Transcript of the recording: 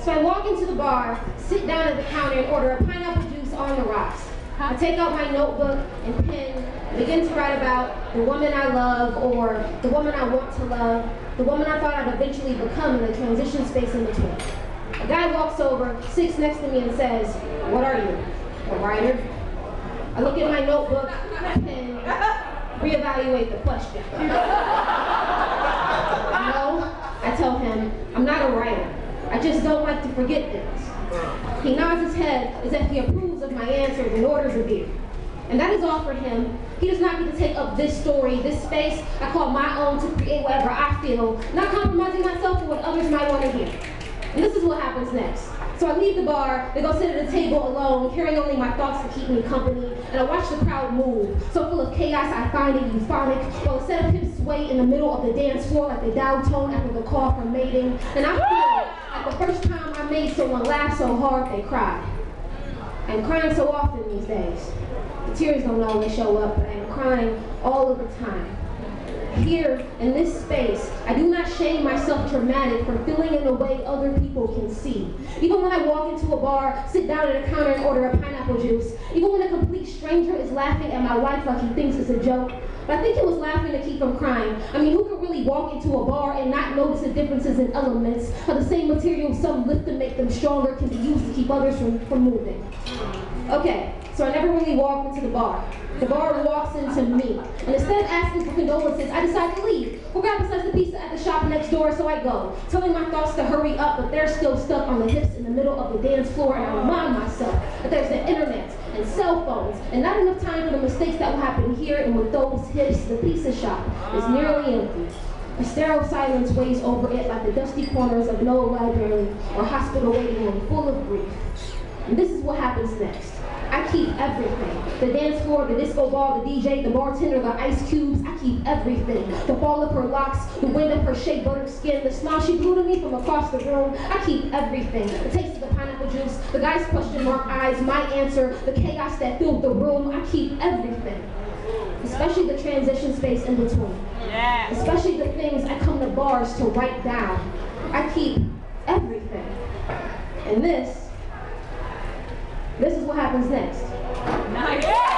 So I walk into the bar, sit down at the counter and order a pineapple juice on the rocks. I take out my notebook and pen and begin to write about the woman I love or the woman I want to love, the woman I thought I'd eventually become in the transition space in between. A guy walks over, sits next to me and says, "What are you, a writer?" I look at my notebook, pen, reevaluate the question. No, I tell him, I'm not a writer. I just don't like to forget things. He nods his head as if he approves of my answers and orders a beer. And that is all for him. He does not get to take up this story, this space I call my own to create whatever I feel, not compromising myself for what others might want to hear. And this is what happens next. So I leave the bar, they go sit at a table alone, hearing only my thoughts to keep me company, and I watch the crowd move. So full of chaos, I find it euphonic, while a set of hips sway in the middle of the dance floor like the dial tone after the call for mating. And I feel like the first time I made someone laugh so hard they cried. I'm crying so often these days. The tears don't always show up, but I am crying all of the time. Here, in this space, I do not shame myself dramatic for feeling in a way other people can see. Even when I walk into a bar, sit down at a counter and order a pineapple juice, even when a complete stranger is laughing at my life like he thinks it's a joke, but I think he was laughing to keep from crying. I mean, who could really walk into a bar and not notice the differences in elements, how the same materials some lift to make them stronger can be used to keep others from moving? Okay, so I never really walked into the bar. The bar walks into me. And instead of asking for condolences, I decide to leave. We'll grab a slice of pizza at the shop next door, so I go, telling my thoughts to hurry up, but they're still stuck on the hips in the middle of the dance floor, and I remind myself that there's the internet and cell phones, and not enough time for the mistakes that will happen here, and with those hips, the pizza shop is nearly empty. A sterile silence weighs over it like the dusty corners of no library or hospital waiting room full of grief. And this is what happens next. I keep everything. The dance floor, the disco ball, the DJ, the bartender, the ice cubes. I keep everything. The fall of her locks, the wind of her shea butter skin, the smile she blew to me from across the room. I keep everything. The taste of the pineapple juice, the guy's question mark eyes, my answer, the chaos that filled the room. I keep everything. Especially the transition space in between. Yeah. Especially the things I come to bars to write down. I keep everything. And this is what happens next. Nice.